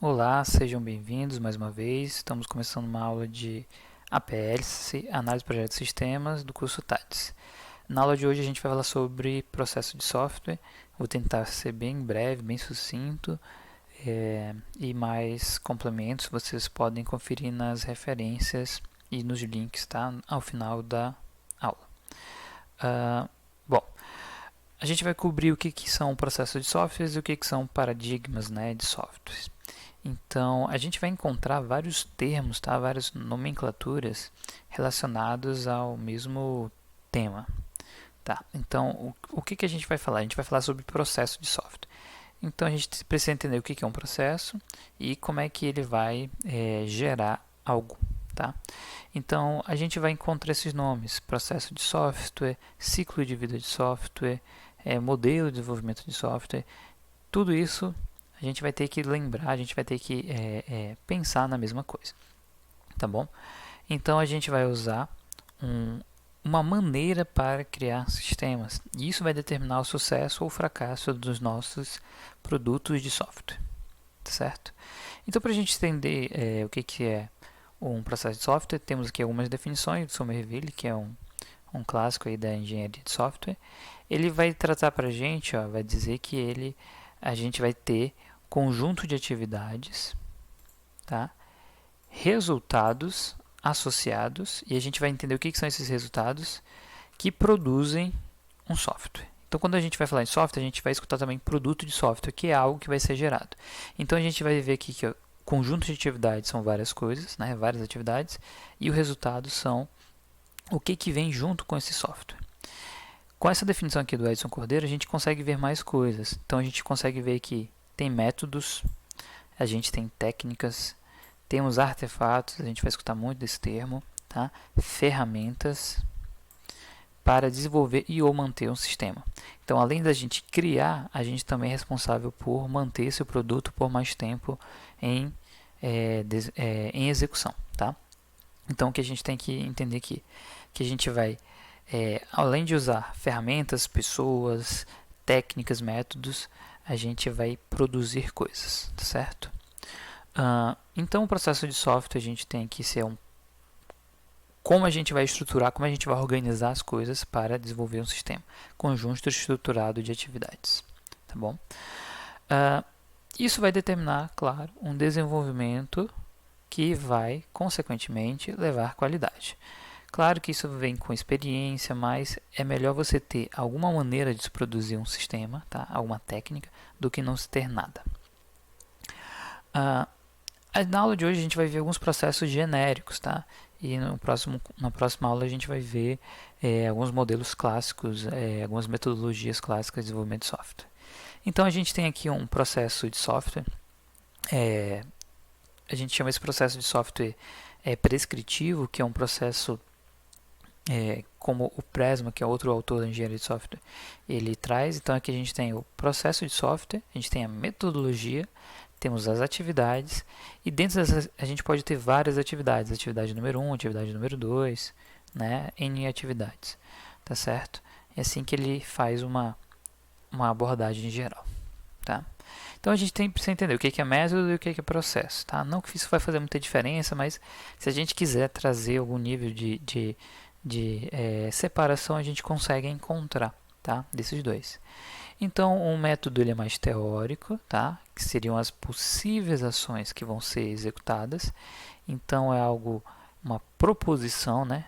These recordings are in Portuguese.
Olá, sejam bem-vindos mais uma vez. Estamos começando uma aula de APS, Análise de Projetos e Sistemas, do curso TADS. Na aula de hoje a gente vai falar sobre processo de software. Vou tentar ser bem breve, bem sucinto, e mais complementos vocês podem conferir nas referências e nos links, tá? Ao final da aula. Bom, a gente vai cobrir o que são processos de softwares e o que são paradigmas, né, de softwares. Então, a gente vai encontrar vários termos, tá? Várias nomenclaturas relacionados ao mesmo tema. Tá? Então, o que a gente vai falar? A gente vai falar sobre processo de software. Então, a gente precisa entender o que é um processo e como é que ele vai gerar algo. Tá? Então, a gente vai encontrar esses nomes: processo de software, ciclo de vida de software, modelo de desenvolvimento de software. Tudo isso a gente vai ter que lembrar, a gente vai ter que pensar na mesma coisa, tá bom? Então a gente vai usar uma maneira para criar sistemas, e isso vai determinar o sucesso ou o fracasso dos nossos produtos de software, certo? Então, para a gente entender o que é um processo de software, temos aqui algumas definições do Somerville, que é um clássico aí da engenharia de software. Ele vai tratar para a gente, vai dizer que a gente vai ter conjunto de atividades, tá? Resultados associados, e a gente vai entender o que são esses resultados que produzem um software. Então, quando a gente vai falar em software, a gente vai escutar também produto de software, que é algo que vai ser gerado. Então, a gente vai ver aqui que o conjunto de atividades são várias coisas, né? Várias atividades, e o resultado são o que vem junto com esse software. Com essa definição aqui do Edson Cordeiro, a gente consegue ver mais coisas. Então, a gente consegue ver que tem métodos, a gente tem técnicas, temos artefatos, a gente vai escutar muito desse termo, tá? Ferramentas para desenvolver e ou manter um sistema. Então, além da gente criar, a gente também é responsável por manter esse produto por mais tempo em execução, tá? Então, o que a gente tem que entender aqui, que a gente vai, além de usar ferramentas, pessoas, técnicas, métodos, a gente vai produzir coisas, tá certo? Então, o processo de software a gente tem que ser como a gente vai estruturar, como a gente vai organizar as coisas para desenvolver um sistema conjunto estruturado de atividades, tá bom? Isso vai determinar, claro, um desenvolvimento que vai, consequentemente, levar qualidade. Claro que isso vem com experiência, mas é melhor você ter alguma maneira de se produzir um sistema, tá? Alguma técnica, do que não se ter nada. Na aula de hoje a gente vai ver alguns processos genéricos, tá? E na próxima aula a gente vai ver alguns modelos clássicos, algumas metodologias clássicas de desenvolvimento de software. Então a gente tem aqui um processo de software, a gente chama esse processo de software prescritivo, que é um processo como o Presma, que é outro autor da engenharia de software, ele traz. Então aqui a gente tem o processo de software, a gente tem a metodologia, temos as atividades, e dentro dessas a gente pode ter várias atividades, atividade número 1, atividade número 2, né, N atividades, tá certo? É assim que ele faz uma abordagem geral, tá? Então a gente tem que entender o que é método e o que é processo, tá? Não que isso vai fazer muita diferença, mas se a gente quiser trazer algum nível de separação, a gente consegue encontrar, tá? Desses dois. Então, um método ele é mais teórico, tá? Que seriam as possíveis ações que vão ser executadas. Então, é algo, uma proposição, né?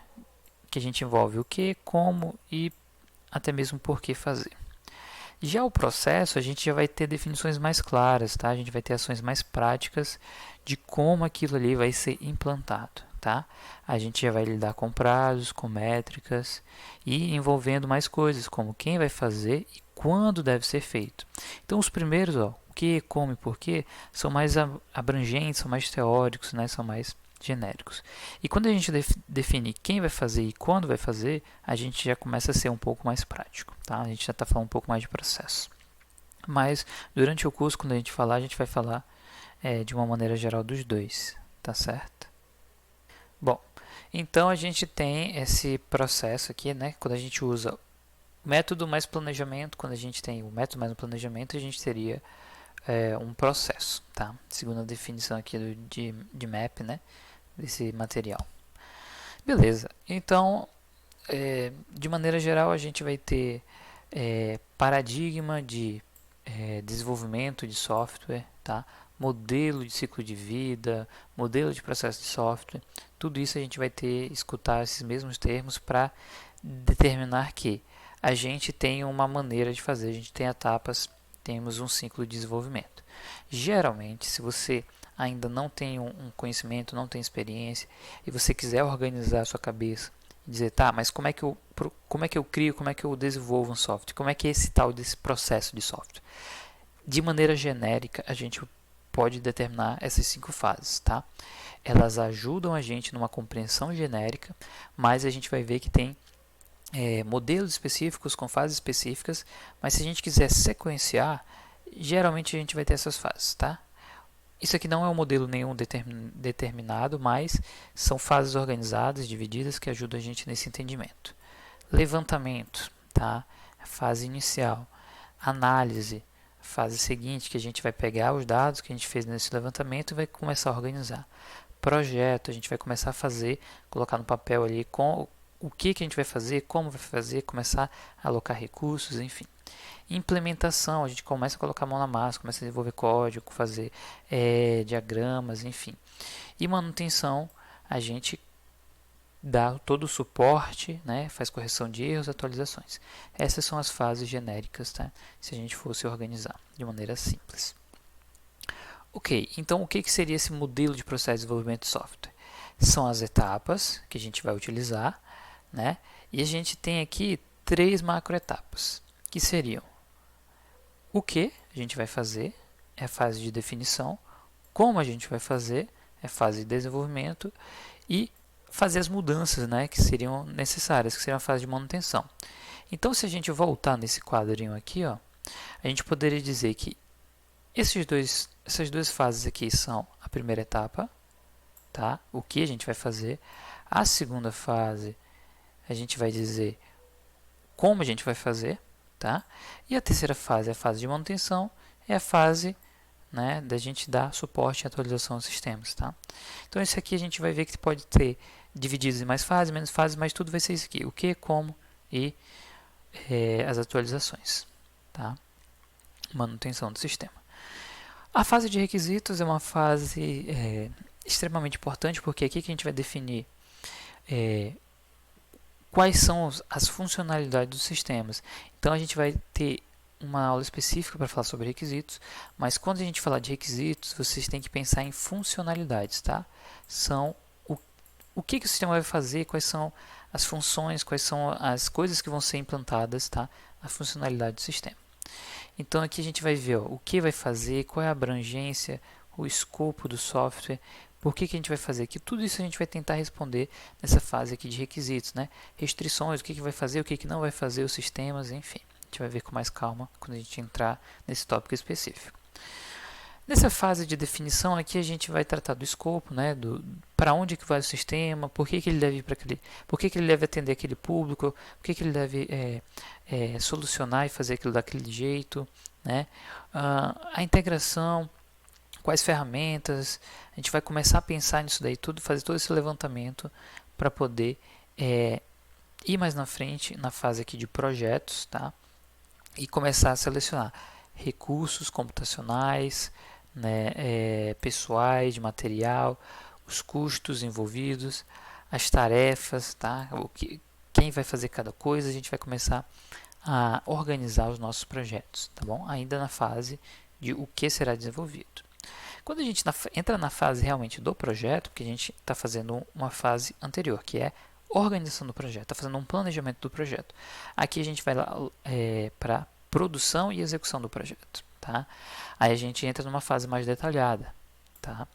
Que a gente envolve o que, como e até mesmo por que fazer. Já o processo, a gente já vai ter definições mais claras, tá? A gente vai ter ações mais práticas de como aquilo ali vai ser implantado, tá? A gente já vai lidar com prazos, com métricas e envolvendo mais coisas, como quem vai fazer e quando deve ser feito. Então, os primeiros, o que, como e porquê, são mais abrangentes, são mais teóricos, né? São mais genéricos. E quando a gente define quem vai fazer e quando vai fazer, a gente já começa a ser um pouco mais prático, tá? A gente já está falando um pouco mais de processo. Mas durante o curso, quando a gente falar, a gente vai falar de uma maneira geral dos dois, tá certo? Bom, então a gente tem esse processo aqui, né? Quando a gente usa método mais planejamento, quando a gente tem o método mais o planejamento, a gente teria um processo, tá? Segundo a definição aqui de map, né? Desse material. Beleza, então, de maneira geral, a gente vai ter paradigma de desenvolvimento de software, tá? Modelo de ciclo de vida, modelo de processo de software, tudo isso a gente vai ter escutar esses mesmos termos para determinar que a gente tem uma maneira de fazer, a gente tem etapas, temos um ciclo de desenvolvimento. Geralmente, se você ainda não tem um conhecimento, não tem experiência, e você quiser organizar a sua cabeça e dizer, tá, mas como é que eu crio, como é que eu desenvolvo um software, como é que é esse tal desse processo de software? De maneira genérica, a gente pode determinar essas 5 fases, tá? Elas ajudam a gente numa compreensão genérica, mas a gente vai ver que tem modelos específicos com fases específicas, mas se a gente quiser sequenciar, geralmente a gente vai ter essas fases, tá? Isso aqui não é um modelo nenhum determinado, mas são fases organizadas, divididas, que ajudam a gente nesse entendimento. Levantamento, tá? Fase inicial. Análise, fase seguinte, que a gente vai pegar os dados que a gente fez nesse levantamento e vai começar a organizar. Projeto, a gente vai começar a fazer, colocar no papel ali com o que a gente vai fazer, como vai fazer, começar a alocar recursos, enfim. Implementação, a gente começa a colocar a mão na massa, começa a desenvolver código, fazer diagramas, enfim. E manutenção, a gente dá todo o suporte, né, faz correção de erros, atualizações. Essas são as fases genéricas, tá? Se a gente fosse organizar de maneira simples. Ok, então o que seria esse modelo de processo de desenvolvimento de software? São as etapas que a gente vai utilizar, né? E a gente tem aqui 3 macroetapas, que seriam o que a gente vai fazer, é a fase de definição, como a gente vai fazer, é a fase de desenvolvimento, e fazer as mudanças, né, que seriam necessárias, que seriam a fase de manutenção. Então, se a gente voltar nesse quadrinho aqui, ó, a gente poderia dizer que essas duas fases aqui são a primeira etapa, tá? O que a gente vai fazer. A segunda fase, a gente vai dizer como a gente vai fazer, tá? E a terceira fase é a fase de manutenção, é a fase, né, da gente dar suporte e atualização aos sistemas, tá? Então, isso aqui a gente vai ver que pode ter divididos em mais fases, menos fases, mas tudo vai ser isso aqui: o que, como e as atualizações, tá? Manutenção do sistema. A fase de requisitos é uma fase extremamente importante, porque aqui que a gente vai definir quais são as funcionalidades dos sistemas. Então, a gente vai ter uma aula específica para falar sobre requisitos, mas quando a gente falar de requisitos, vocês têm que pensar em funcionalidades, tá? São o que o sistema vai fazer, quais são as funções, quais são as coisas que vão ser implantadas, tá? A funcionalidade do sistema. Então, aqui a gente vai ver o que vai fazer, qual é a abrangência, o escopo do software, por que a gente vai fazer aqui. Tudo isso a gente vai tentar responder nessa fase aqui de requisitos, né? Restrições, o que vai fazer, o que não vai fazer, os sistemas, enfim. A gente vai ver com mais calma quando a gente entrar nesse tópico específico. Nessa fase de definição aqui a gente vai tratar do escopo, né, para onde que vai o sistema, por que ele deve ir para aquele, por que ele deve atender aquele público, por que ele deve solucionar e fazer aquilo daquele jeito, né, a integração, quais ferramentas, a gente vai começar a pensar nisso daí tudo, fazer todo esse levantamento para poder ir mais na frente na fase aqui de projetos, tá, e começar a selecionar recursos computacionais, né, pessoais, de material, os custos envolvidos, as tarefas, tá? Quem vai fazer cada coisa, a gente vai começar a organizar os nossos projetos, tá bom? Ainda na fase de o que será desenvolvido. Quando a gente entra na fase realmente do projeto, porque a gente está fazendo uma fase anterior, que é organização do projeto, está fazendo um planejamento do projeto. Aqui a gente vai lá para produção e execução do projeto, tá? Aí a gente entra numa fase mais detalhada, tá?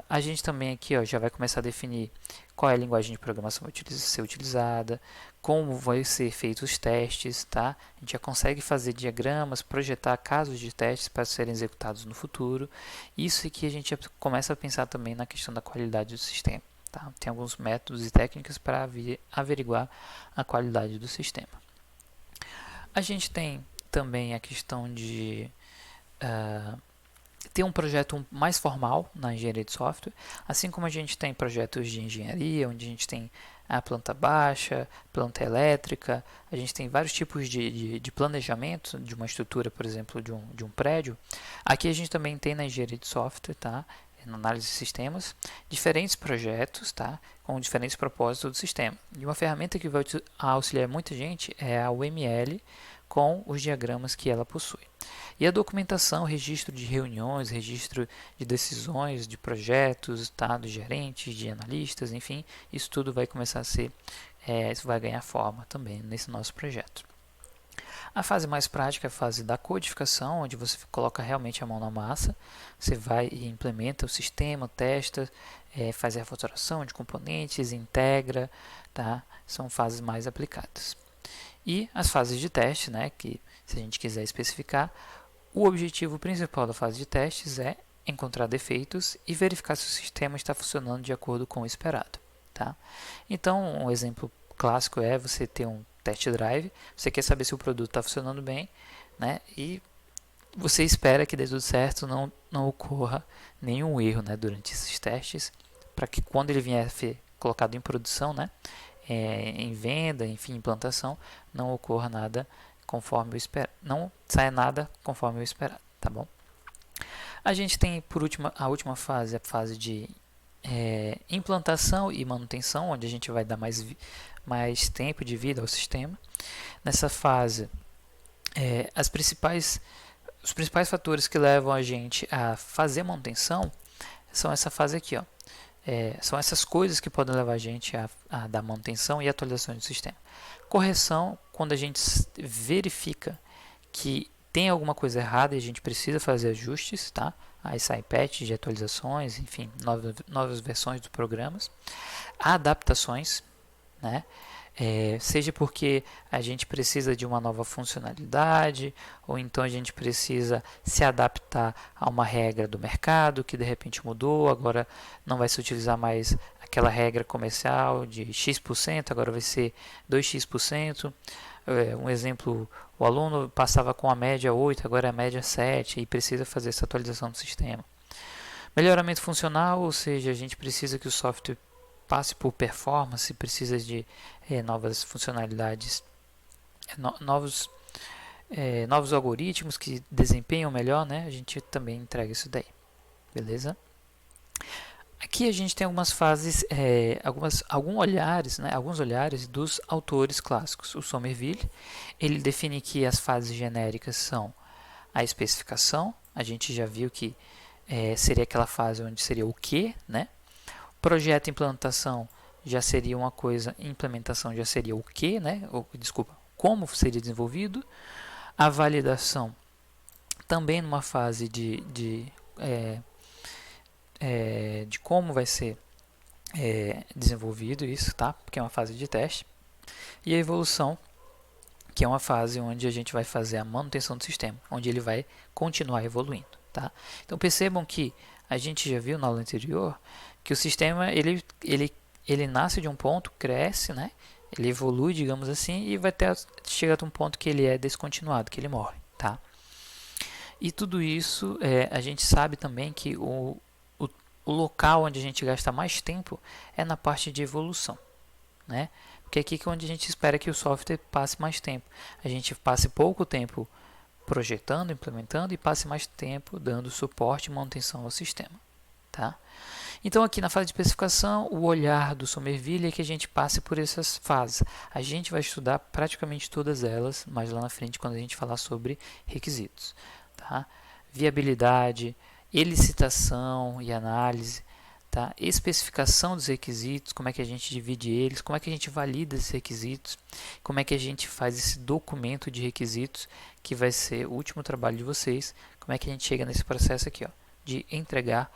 A gente também aqui já vai começar a definir qual é a linguagem de programação que vai ser utilizada, como vai ser feitos os testes, tá? A gente já consegue fazer diagramas, projetar casos de testes para serem executados no futuro. Isso aqui a gente já começa a pensar também na questão da qualidade do sistema, tá? Tem alguns métodos e técnicas para averiguar a qualidade do sistema. A gente tem também a questão de ter um projeto mais formal na engenharia de software, assim como a gente tem projetos de engenharia, onde a gente tem a planta baixa, planta elétrica, a gente tem vários tipos de planejamento de uma estrutura, por exemplo, de um prédio. Aqui a gente também tem na engenharia de software, tá? Na análise de sistemas, diferentes projetos, tá? Com diferentes propósitos do sistema. E uma ferramenta que vai auxiliar muita gente é a UML, com os diagramas que ela possui. E a documentação, registro de reuniões, registro de decisões, de projetos, tá, dos gerentes, de analistas, enfim, isso tudo vai começar a ser, isso vai ganhar forma também nesse nosso projeto. A fase mais prática é a fase da codificação, onde você coloca realmente a mão na massa, você vai e implementa o sistema, testa, faz a refatoração de componentes, integra, tá? São fases mais aplicadas. E as fases de teste, né, que se a gente quiser especificar, o objetivo principal da fase de testes é encontrar defeitos e verificar se o sistema está funcionando de acordo com o esperado. Tá? Então, um exemplo clássico é você ter um test drive, você quer saber se o produto está funcionando bem, né, e você espera que dê tudo certo, não ocorra nenhum erro, né, durante esses testes, para que quando ele vier a ser colocado em produção, né, em venda, enfim, implantação, não ocorra nada conforme eu espero, não saia nada conforme eu esperado, tá bom? A gente tem por última a última fase, a fase de implantação e manutenção, onde a gente vai dar mais tempo de vida ao sistema. Nessa fase, os principais fatores que levam a gente a fazer manutenção são essa fase aqui, ó. São essas coisas que podem levar a gente a dar manutenção e atualização do sistema. Correção, quando a gente verifica que tem alguma coisa errada e a gente precisa fazer ajustes, tá? Aí sai patch de atualizações, enfim, novas versões dos programas. Adaptações, né? Seja porque a gente precisa de uma nova funcionalidade, ou então a gente precisa se adaptar a uma regra do mercado que de repente mudou, agora não vai se utilizar mais aquela regra comercial de X%, agora vai ser 2X%. Um exemplo, o aluno passava com a média 8, agora é a média 7 e precisa fazer essa atualização do sistema. Melhoramento funcional, ou seja, a gente precisa que o software passe por performance, precisa de novas funcionalidades, novos algoritmos que desempenham melhor, né? A gente também entrega isso daí, beleza? Aqui a gente tem algumas fases, alguns olhares dos autores clássicos. O Somerville, ele define que as fases genéricas são a especificação, a gente já viu que seria aquela fase onde seria o que, né? Projeto e implantação já seria uma coisa, implementação já seria o que, né? Como seria desenvolvido. A validação também numa fase de como vai ser desenvolvido isso, tá? Porque é uma fase de teste. E a evolução, que é uma fase onde a gente vai fazer a manutenção do sistema, onde ele vai continuar evoluindo, tá? Então percebam que a gente já viu na aula anterior que o sistema ele nasce de um ponto, cresce, né? Ele evolui, digamos assim, e vai chegar a um ponto que ele é descontinuado, que ele morre, tá? E tudo isso a gente sabe também que o local onde a gente gasta mais tempo é na parte de evolução, né? Porque aqui é onde a gente espera que o software passe mais tempo. A gente passe pouco tempo projetando, implementando e passe mais tempo dando suporte e manutenção ao sistema, tá? Então aqui na fase de especificação, o olhar do Somerville é que a gente passe por essas fases. A gente vai estudar praticamente todas elas, mais lá na frente quando a gente falar sobre requisitos, tá? Viabilidade, elicitação e análise, tá? Especificação dos requisitos, como é que a gente divide eles, como é que a gente valida esses requisitos, como é que a gente faz esse documento de requisitos, que vai ser o último trabalho de vocês, como é que a gente chega nesse processo aqui, ó, de entregar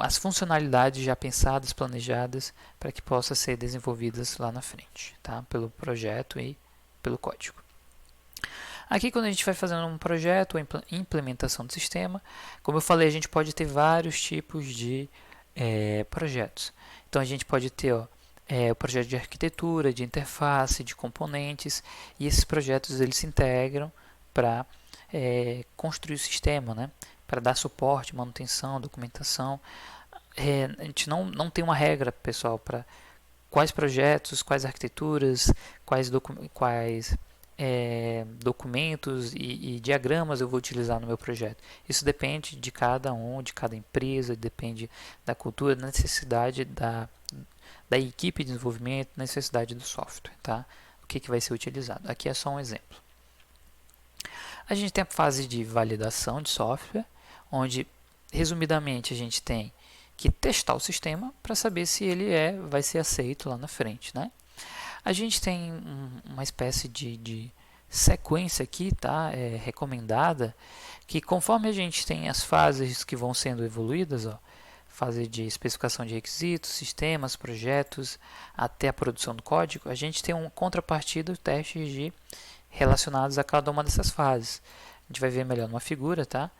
as funcionalidades já pensadas, planejadas, para que possam ser desenvolvidas lá na frente, tá? Pelo projeto e pelo código. Aqui, quando a gente vai fazendo um projeto ou implementação do sistema, como eu falei, a gente pode ter vários tipos de projetos. Então, a gente pode ter o projeto de arquitetura, de interface, de componentes, e esses projetos eles se integram para construir o sistema, né? Para dar suporte, manutenção, documentação. A gente não tem uma regra, pessoal, para quais projetos, quais arquiteturas, quais documentos e diagramas eu vou utilizar no meu projeto. Isso depende de cada um, de cada empresa, depende da cultura, da necessidade da equipe de desenvolvimento, necessidade do software, tá? O que vai ser utilizado. Aqui é só um exemplo. A gente tem a fase de validação de software, onde, resumidamente, a gente tem que testar o sistema para saber se ele vai ser aceito lá na frente, né? A gente tem uma espécie de sequência aqui, tá? Recomendada, que conforme a gente tem as fases que vão sendo evoluídas, ó, fase de especificação de requisitos, sistemas, projetos, até a produção do código, a gente tem um contrapartida, testes relacionados a cada uma dessas fases. A gente vai ver melhor numa figura, tá?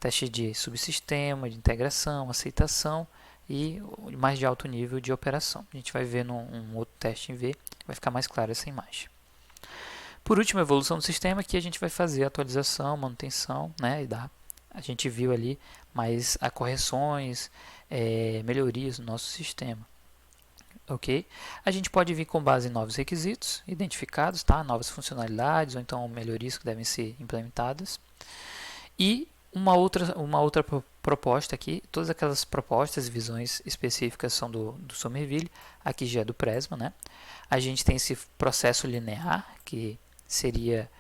Teste de subsistema, de integração, aceitação e mais de alto nível de operação. A gente vai ver num outro teste em V, vai ficar mais claro essa imagem. Por último, a evolução do sistema, que a gente vai fazer atualização, manutenção, né? A gente viu ali mais correções, melhorias no nosso sistema. Ok? A gente pode vir com base em novos requisitos identificados, tá? Novas funcionalidades ou então melhorias que devem ser implementadas. E uma outra proposta aqui, todas aquelas propostas e visões específicas são do Somerville, aqui já é do Prisma, né? A gente tem esse processo linear, que seria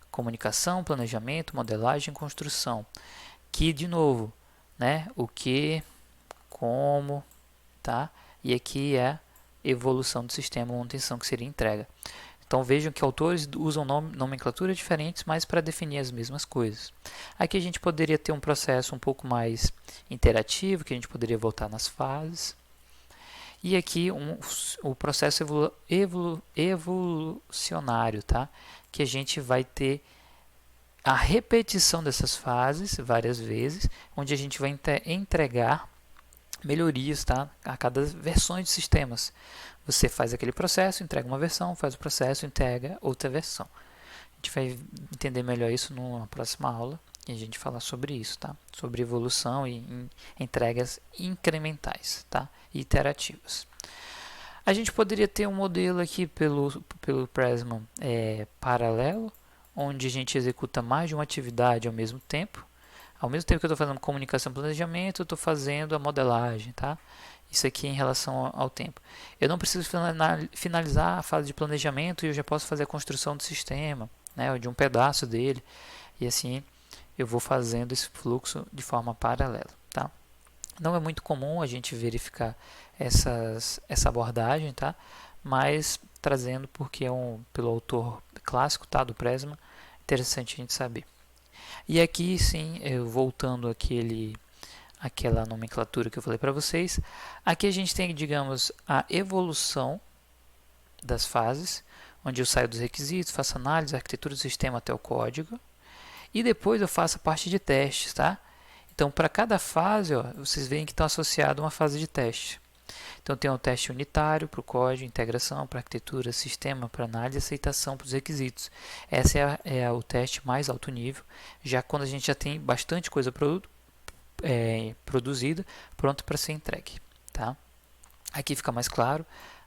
comunicação, planejamento, modelagem e construção. Que, de novo, né? O que, como, tá? E aqui é evolução do sistema, manutenção, que seria entrega. Então vejam que autores usam nomenclaturas diferentes, mas para definir as mesmas coisas. Aqui a gente poderia ter um processo um pouco mais interativo, que a gente poderia voltar nas fases. E aqui o processo evolucionário, tá? Que a gente vai ter a repetição dessas fases várias vezes, onde a gente vai entregar melhorias, tá? A cada versão de sistemas. Você faz aquele processo, entrega uma versão, faz o processo, entrega outra versão. A gente vai entender melhor isso numa próxima aula e a gente falar sobre isso, tá? Sobre evolução e entregas incrementais, tá? Iterativas. A gente poderia ter um modelo aqui pelo Prisma paralelo, onde a gente executa mais de uma atividade ao mesmo tempo. Ao mesmo tempo que eu estou fazendo comunicação e planejamento, eu estou fazendo a modelagem, tá? Isso aqui em relação ao tempo. Eu não preciso finalizar a fase de planejamento e eu já posso fazer a construção do sistema, né? Ou de um pedaço dele. E assim eu vou fazendo esse fluxo de forma paralela, tá? Não é muito comum a gente verificar essa abordagem, tá? Mas trazendo porque pelo autor clássico, tá? Do Prisma, interessante a gente saber. E aqui sim, voltando àquela nomenclatura que eu falei para vocês, aqui a gente tem, digamos, a evolução das fases, onde eu saio dos requisitos, faço análise, arquitetura do sistema até o código, e depois eu faço a parte de testes, tá? Então, para cada fase, ó, vocês veem que está associado uma fase de teste. Então, tem um teste unitário para o código, integração para arquitetura, sistema para análise e aceitação para os requisitos. Esse é o teste mais alto nível, já quando a gente já tem bastante coisa produzida, pronto para ser entregue. Tá? Aqui fica mais claro,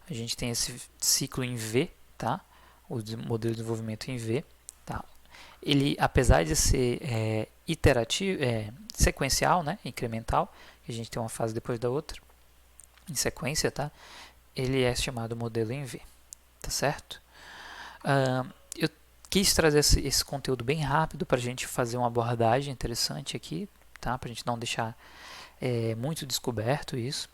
a gente tem esse ciclo em V, tá? O modelo de desenvolvimento em V. Tá? Ele, apesar de ser iterativo, sequencial, né? Incremental, a gente tem uma fase depois da outra, em sequência, tá? Ele é chamado modelo em V, tá certo? Eu quis trazer esse conteúdo bem rápido para a gente fazer uma abordagem interessante aqui, tá? Para a gente não deixar muito descoberto isso,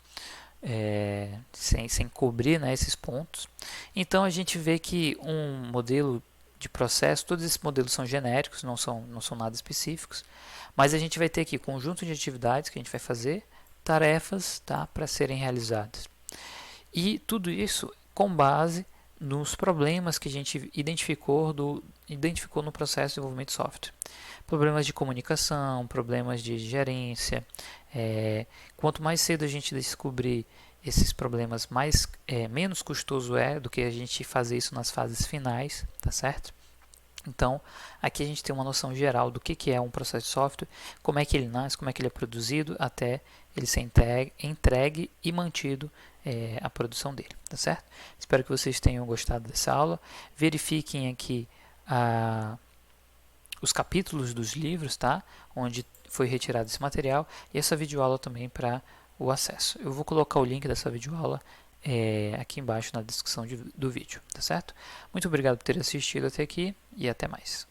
sem cobrir, né, esses pontos. Então a gente vê que um modelo de processo, todos esses modelos são genéricos, não são nada específicos, mas a gente vai ter aqui conjunto de atividades que a gente vai fazer, tarefas, tá, para serem realizadas. E tudo isso com base nos problemas que a gente identificou no processo de desenvolvimento de software. Problemas de comunicação, problemas de gerência. Quanto mais cedo a gente descobrir esses problemas, menos custoso é do que a gente fazer isso nas fases finais, tá certo? Então, aqui a gente tem uma noção geral do que é um processo de software, como é que ele nasce, como é que ele é produzido, até ele ser entregue e mantido a produção dele, tá certo? Espero que vocês tenham gostado dessa aula. Verifiquem aqui os capítulos dos livros, tá? Onde foi retirado esse material, e essa videoaula também para o acesso. Eu vou colocar o link dessa videoaula aqui embaixo na descrição do vídeo, tá certo? Muito obrigado por ter assistido até aqui e até mais.